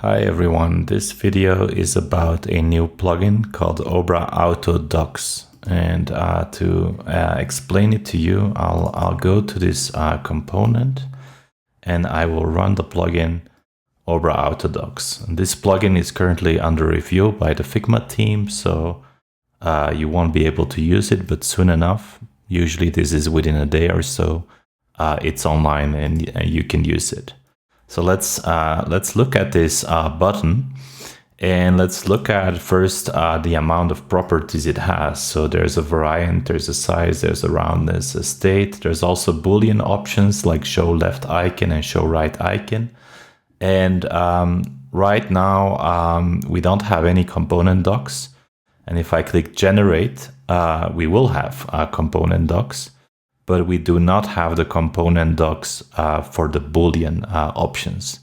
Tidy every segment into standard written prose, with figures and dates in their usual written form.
Hi everyone, this video is about a new plugin called Obra Autodocs, and to explain it to you, I'll go to this component and I will run the plugin Obra Autodocs. And this plugin is currently under review by the Figma team, so you won't be able to use it, but soon enough, usually this is within a day or so, it's online and you can use it. So let's look at this button, and let's look at first the amount of properties it has. So there's a variant, there's a size, there's a roundness, a state. There's also boolean options like show left icon and show right icon. And right now we don't have any component docs. And if I click generate, we will have component docs. But we do not have the component docs for the boolean options.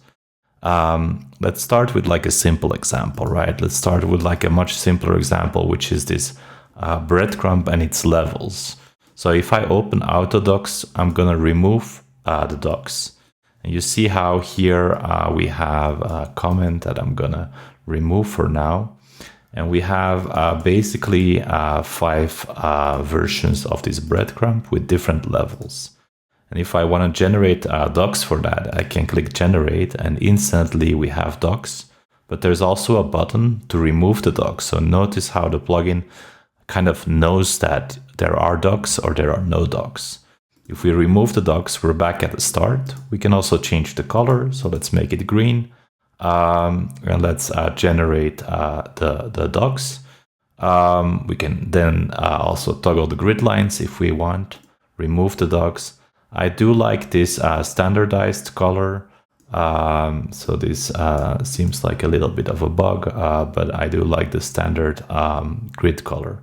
Let's start with like a simple example, right? Let's start with like a much simpler example, which is this breadcrumb and its levels. So if I open Autodocs, I'm gonna remove the docs. And you see how here we have a comment that I'm gonna remove for now. And we have basically 5 versions of this breadcrumb with different levels. And if I want to generate docs for that, I can click generate and instantly we have docs. But there's also a button to remove the docs. So notice how the plugin kind of knows that there are docs or there are no docs. If we remove the docs, we're back at the start. We can also change the color. So let's make it green. And let's generate the docs. We can then also toggle the grid lines if we want, remove the docs. I do like this standardized color. So this seems like a little bit of a bug, but I do like the standard grid color,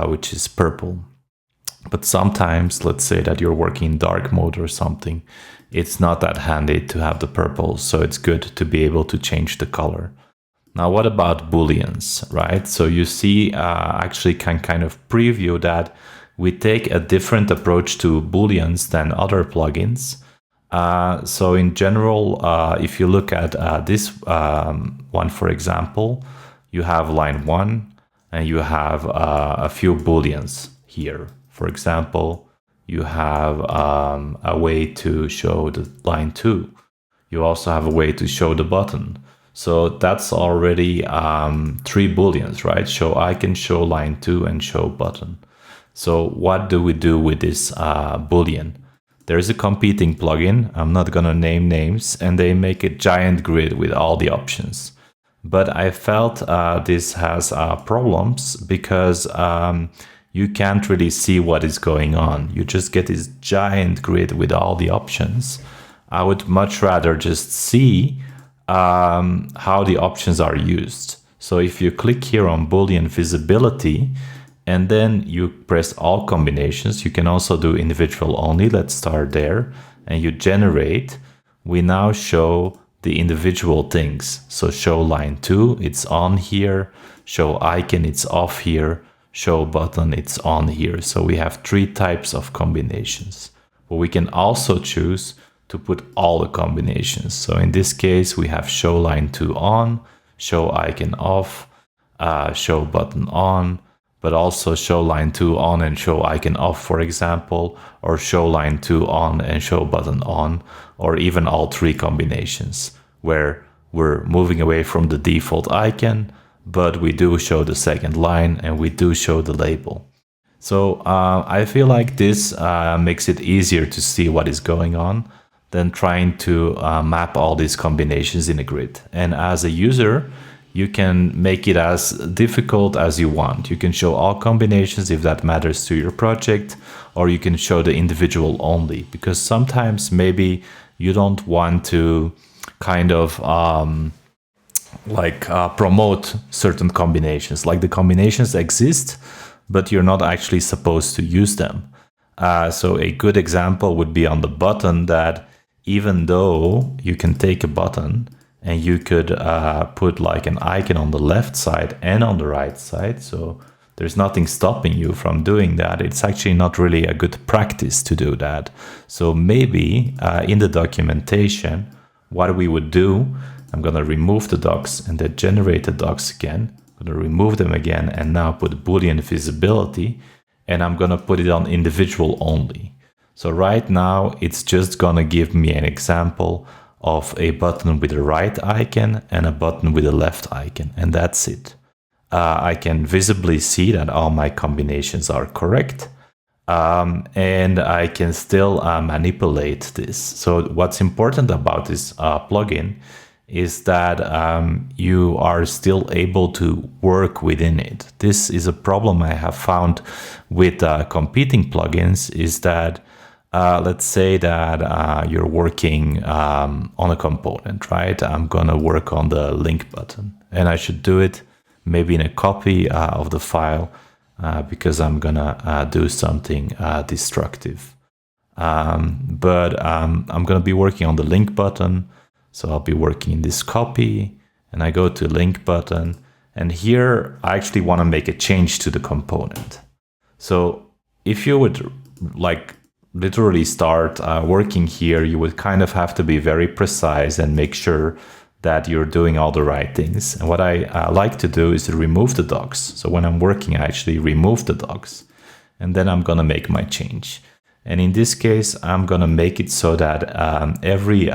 which is purple. But sometimes, let's say that you're working in dark mode or something, it's not that handy to have the purple, so it's good to be able to change the color. Now, what about booleans, right? So you see, actually can kind of preview that we take a different approach to booleans than other plugins. So in general, if you look at this one, for example, you have line 1 and you have a few booleans here. For example, you have a way to show the line 2. You also have a way to show the button. So that's already 3 booleans, right? Show icon, show line 2, and show button. So what do we do with this boolean? There's a competing plugin. I'm not gonna name names, and they make a giant grid with all the options. But I felt this has problems because you can't really see what is going on. You just get this giant grid with all the options. I would much rather just see how the options are used. So if you click here on Boolean visibility, and then you press all combinations, you can also do individual only. Let's start there. And you generate, we now show the individual things. So show line 2, it's on here. Show icon, it's off here. Show button, it's on here. So we have 3 types of combinations. But we can also choose to put all the combinations. So in this case, we have show line 2 on, show icon off, show button on, but also show line 2 on and show icon off, for example, or show line 2 on and show button on, or even all 3 combinations, where we're moving away from the default icon, but we do show the second line and we do show the label. So I feel like this makes it easier to see what is going on than trying to map all these combinations in a grid. And as a user, you can make it as difficult as you want. You can show all combinations if that matters to your project, or you can show the individual only, because sometimes maybe you don't want to kind of promote certain combinations. Like the combinations exist, but you're not actually supposed to use them. So a good example would be on the button, that even though you can take a button and you could put like an icon on the left side and on the right side, so there's nothing stopping you from doing that. It's actually not really a good practice to do that. So maybe in the documentation, what we would do, I'm going to remove the docs and then generate the docs again. I'm going to remove them again and now put boolean visibility, and I'm going to put it on individual only. So right now it's just going to give me an example of a button with a right icon and a button with a left icon, and that's it. I can visibly see that all my combinations are correct. And I can still manipulate this. So what's important about this plugin is that you are still able to work within it. This is a problem I have found with competing plugins, is that let's say that you're working on a component, right? I'm gonna work on the link button, and I should do it maybe in a copy of the file, because I'm gonna do something destructive. But I'm gonna be working on the link button, so I'll be working in this copy, and I go to link button, and here I actually want to make a change to the component. So if you would like literally start working here, you would kind of have to be very precise and make sure that you're doing all the right things. And what I like to do is to remove the docs. So when I'm working, I actually remove the docs, and then I'm gonna make my change. And in this case, I'm gonna make it so that every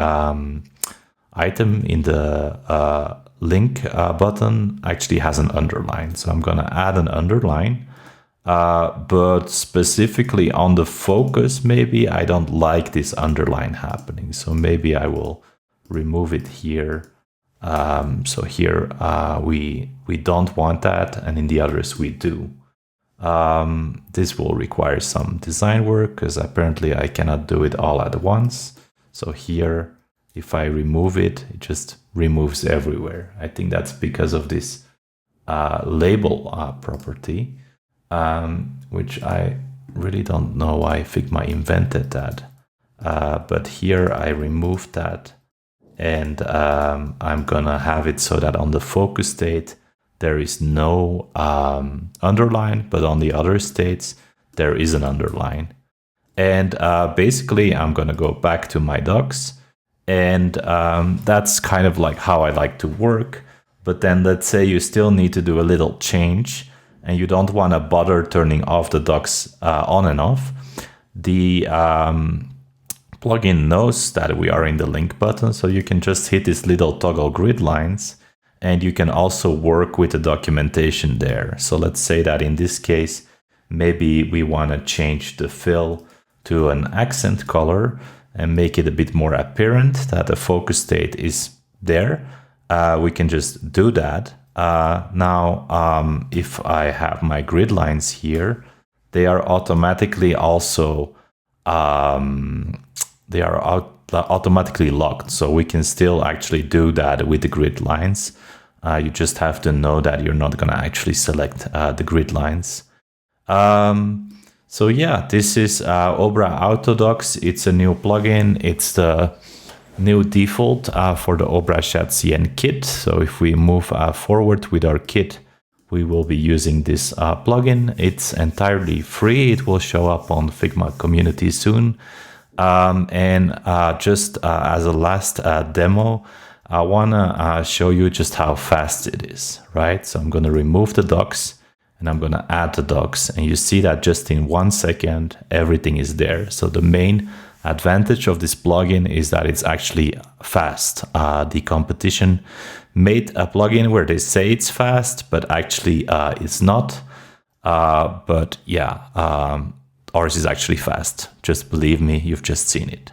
item in the link button actually has an underline. So I'm gonna add an underline, but specifically on the focus, maybe I don't like this underline happening. So maybe I will remove it here. So here we don't want that, and in the others we do. This will require some design work because apparently I cannot do it all at once. So here, if I remove it, it just removes everywhere. I think that's because of this label property, which I really don't know why Figma invented that. But here I removed that. And I'm gonna have it so that on the focus state, there is no underline, but on the other states, there is an underline. And basically, I'm gonna go back to my docs, and that's kind of like how I like to work. But then let's say you still need to do a little change, and you don't wanna bother turning off the docs on and off. The plugin knows that we are in the link button, so you can just hit this little toggle grid lines, and you can also work with the documentation there. So let's say that in this case, maybe we want to change the fill to an accent color and make it a bit more apparent that the focus state is there. We can just do that. Now, if I have my grid lines here, they are automatically also automatically locked, so we can still actually do that with the grid lines. You just have to know that you're not going to actually select the grid lines. So yeah, this is Obra Autodocs. It's a new plugin. It's the new default for the Obra CN kit. So if we move forward with our kit, we will be using this plugin. It's entirely free. It will show up on Figma community soon. Just as a last demo, I want to show you just how fast it is, right? So I'm going to remove the docs and I'm going to add the docs, and you see that just in 1 second, everything is there. So the main advantage of this plugin is that it's actually fast. The competition made a plugin where they say it's fast, but actually it's not. But yeah, ours is actually fast. Just believe me, you've just seen it.